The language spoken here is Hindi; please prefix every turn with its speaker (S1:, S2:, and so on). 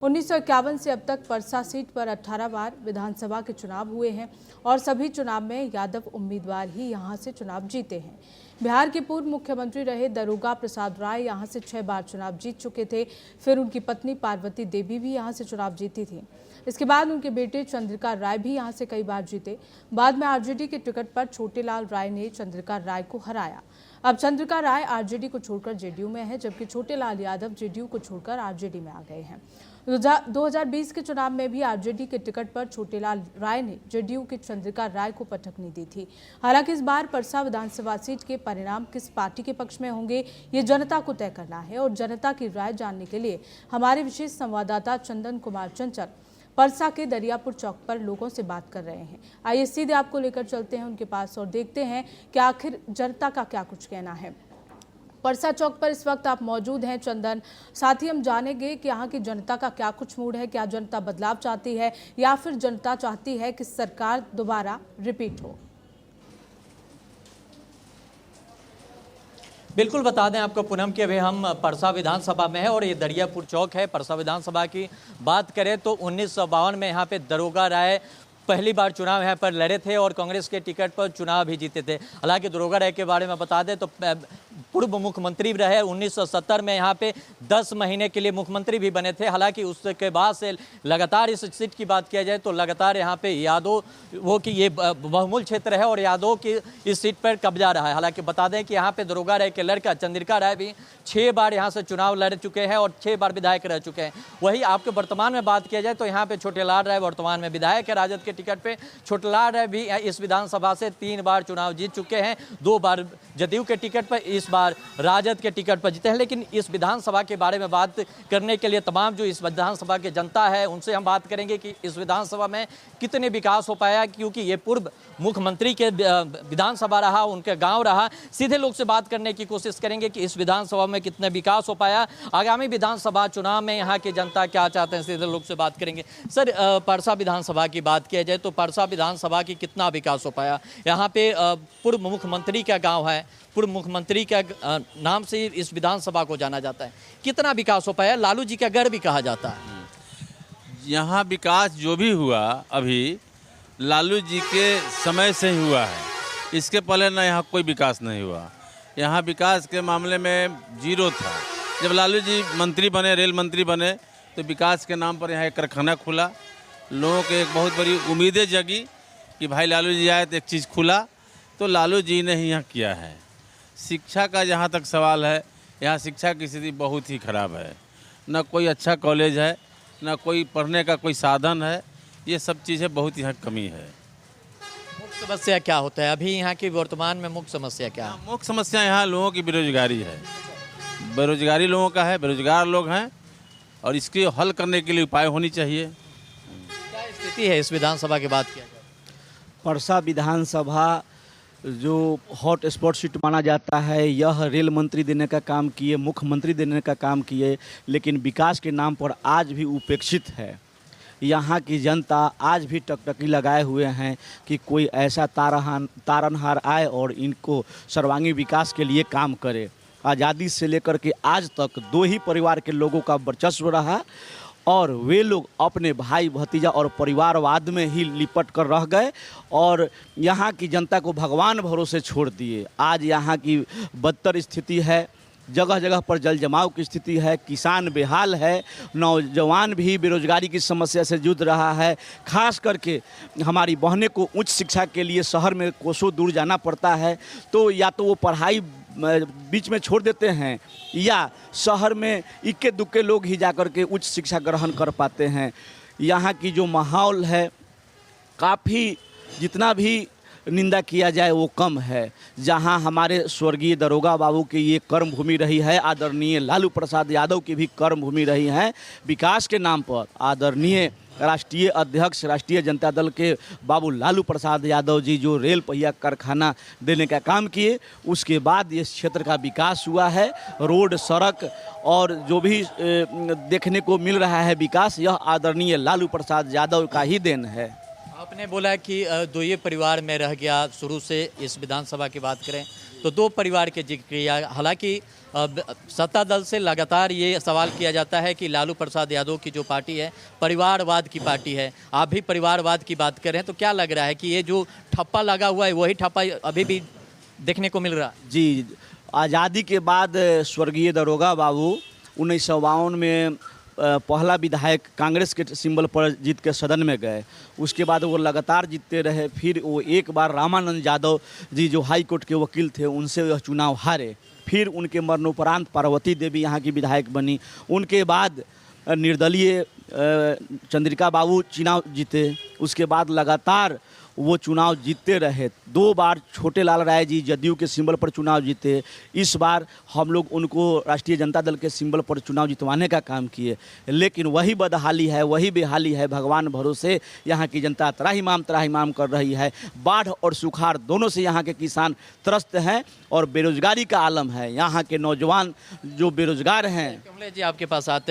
S1: 1951 से अब तक परसा सीट पर 18 बार विधानसभा के चुनाव हुए हैं और सभी चुनाव में यादव उम्मीदवार ही यहां से चुनाव जीते हैं। बिहार के पूर्व मुख्यमंत्री रहे दारोगा प्रसाद राय यहां से 6 बार चुनाव जीत चुके थे। फिर उनकी पत्नी पार्वती देवी भी यहां से चुनाव जीती थी। इसके बाद उनके बेटे चंद्रिका राय भी यहां से कई बार जीते। बाद में आरजेडी के टिकट पर छोटेलाल राय ने चंद्रिका राय को हराया। अब चंद्रिका राय आरजेडी को छोड़कर जेडीयू में है, जबकि छोटेलाल यादव जेडीयू को छोड़कर आरजेडी में आ गए हैं। 2020 के चुनाव में भी आरजेडी के टिकट पर छोटेलाल राय ने जेडीयू की चंद्रिका राय को पटकनी दी थी। हालांकि इस बार परसा विधानसभा सीट के परिणाम किस पार्टी के पक्ष में होंगे, ये जनता को तय करना है और जनता की राय जानने के लिए हमारे विशेष संवाददाता चंदन कुमार चंचल परसा के दरियापुर चौक पर लोगों से बात कर रहे हैं। आइए सीधे आपको लेकर चलते हैं उनके पास और देखते हैं कि आखिर जनता का क्या कुछ कहना है। परसा चौक पर इस वक्त आप मौजूद हैं चंदन, साथ ही हम जानेंगे कि यहाँ की जनता का क्या कुछ मूड है। क्या जनता बदलाव चाहती है या फिर जनता चाहती है कि सरकार दोबारा रिपीट हो?
S2: बिल्कुल बता दें आपको पूनम कि अभी हम परसा विधानसभा में है और ये दरियापुर चौक है। परसा विधानसभा की बात करें तो 1952 में यहाँ पे दारोगा राय पहली बार चुनाव यहाँ पर लड़े थे और कांग्रेस के टिकट पर चुनाव भी जीते थे। हालांकि दारोगा राय के बारे में बता दें तो पूर्व मुख्यमंत्री रहे। 1970 में यहाँ पे 10 महीने के लिए मुख्यमंत्री भी बने थे। हालांकि उसके बाद से लगातार इस सीट की बात किया जाए तो लगातार यहाँ पे यादव वो कि ये बहुमूल्य क्षेत्र है और यादव की इस सीट पर कब्जा रहा है। हालांकि बता दें कि यहाँ पे दारोगा राय के लड़का चंद्रिका राय भी 6 बार यहाँ से चुनाव लड़ चुके हैं और 6 बार विधायक रह चुके हैं। वही आपके वर्तमान में बात किया जाए तो यहाँ पे छोटेलाल राय वर्तमान में विधायक है राजद के टिकट पे। छोटेलाल राय भी इस विधानसभा से 3 बार चुनाव जीत चुके हैं, 2 बार जदयू के टिकट पर, इस बार राजद के टिकट पर जीते हैं। लेकिन इस विधानसभा के बारे में बात करने के लिए तमाम जो इस विधानसभा की जनता है उनसे हम बात करेंगे कि इस विधानसभा में कितने विकास हो पाया, क्योंकि ये पूर्व मुख्यमंत्री के विधानसभा रहा, उनका गांव रहा। सीधे लोग से बात करने की कोशिश करेंगे कि इस विधानसभा में कितने विकास हो पाया, आगामी विधानसभा चुनाव में यहाँ की जनता क्या चाहते हैं, सीधे लोग से बात करेंगे। सर, परसा विधानसभा की बात किया जाए तो परसा विधानसभा की कितना विकास हो पाया? यहाँ पे पूर्व मुख्यमंत्री का गाँव है, पूर्व मुख्यमंत्री के नाम से इस विधानसभा को जाना जाता है। कितना विकास हो पाया? लालू जी का गढ़ भी कहा जाता है।
S3: यहाँ विकास जो भी हुआ अभी लालू जी के समय से ही हुआ है। इसके पहले ना यहाँ कोई विकास नहीं हुआ। यहाँ विकास के मामले में जीरो था। जब लालू जी मंत्री बने, रेल मंत्री बने, तो विकास के नाम पर यहाँ एक कारखाना खुला। लोगों के एक बहुत बड़ी उम्मीदें जगी कि भाई लालू जी आए तो एक चीज़ खुला, तो लालू जी ने ही यहाँ किया है। शिक्षा का जहाँ तक सवाल है, यहाँ शिक्षा की स्थिति बहुत ही खराब है। न कोई अच्छा कॉलेज है, न कोई पढ़ने का कोई साधन है। ये सब चीज़ें बहुत यहाँ कमी है।
S2: मुख्य समस्या क्या होता है अभी यहाँ की वर्तमान में? मुख्य समस्या क्या है?
S3: मुख्य समस्या यहाँ लोगों की बेरोजगारी है। बेरोजगारी लोगों का है, बेरोजगार लोग हैं और इसके हल करने के लिए उपाय होनी चाहिए।
S2: क्या स्थिति है इस विधानसभा की बात किया जाए?
S4: परसा विधानसभा जो हॉट स्पॉट सीट माना जाता है, यह रेल मंत्री देने का काम किए, मुख्यमंत्री देने का काम किए, लेकिन विकास के नाम पर आज भी उपेक्षित है। यहाँ की जनता आज भी टकटकी लगाए हुए हैं कि कोई ऐसा तारनहार आए और इनको सर्वांगीण विकास के लिए काम करे। आज़ादी से लेकर के आज तक 2 ही परिवार के लोगों का वर्चस्व रहा और वे लोग अपने भाई भतीजा और परिवारवाद में ही लिपट कर रह गए और यहाँ की जनता को भगवान भरोसे छोड़ दिए। आज यहाँ की बदतर स्थिति है, जगह जगह पर जल जमाव की स्थिति है, किसान बेहाल है, नौजवान भी बेरोजगारी की समस्या से जूझ रहा है। खास करके हमारी बहनें को उच्च शिक्षा के लिए शहर में कोसों दूर जाना पड़ता है, तो या तो वो पढ़ाई बीच में छोड़ देते हैं या शहर में इक्के दुक्के लोग ही जाकर के उच्च शिक्षा ग्रहण कर पाते हैं। यहाँ की जो माहौल है काफ़ी, जितना भी निंदा किया जाए वो कम है। जहाँ हमारे स्वर्गीय दारोगा बाबू की ये कर्म भूमि रही है, आदरणीय लालू प्रसाद यादव की भी कर्म भूमि रही है। विकास के नाम पर आदरणीय राष्ट्रीय अध्यक्ष राष्ट्रीय जनता दल के बाबू लालू प्रसाद यादव जी जो रेल पहिया कारखाना देने का काम किए, उसके बाद इस क्षेत्र का विकास हुआ है। रोड, सड़क और जो भी देखने को मिल रहा है विकास, यह आदरणीय लालू प्रसाद यादव का ही देन है।
S2: आपने बोला कि 2 ही परिवार में रह गया शुरू से। इस विधानसभा की बात करें तो दो परिवार के जिक्र किया। हालांकि सत्ता दल से लगातार ये सवाल किया जाता है कि लालू प्रसाद यादव की जो पार्टी है परिवारवाद की पार्टी है। आप भी परिवारवाद की बात कर रहे हैं, तो क्या लग रहा है कि ये जो ठप्पा लगा हुआ है वही ठप्पा अभी भी देखने को मिल रहा है?
S4: जी, आज़ादी के बाद स्वर्गीय दरोगा बाबू 1952 में पहला विधायक कांग्रेस के सिंबल पर जीत के सदन में गए। उसके बाद वो लगातार जीतते रहे। फिर वो एक बार रामानंद यादव जी जो हाई कोर्ट के वकील थे उनसे यह चुनाव हारे। फिर उनके मरणोपरांत पार्वती देवी यहाँ की विधायक बनी। उनके बाद निर्दलीय चंद्रिका बाबू चुनाव जीते। उसके बाद लगातार वो चुनाव जीतते रहे। 2 बार छोटे लाल राय जी जदयू के सिंबल पर चुनाव जीते। इस बार हम लोग उनको राष्ट्रीय जनता दल के सिंबल पर चुनाव जितवाने का काम किए, लेकिन वही बदहाली है, वही बेहाली है। भगवान भरोसे यहाँ की जनता त्राहिमाम कर रही है। बाढ़ और सुखाड़ दोनों से यहाँ के किसान त्रस्त हैं और बेरोजगारी का आलम है। यहाँ के नौजवान जो बेरोजगार हैं।
S2: कमलेश जी आपके पास आते हैं।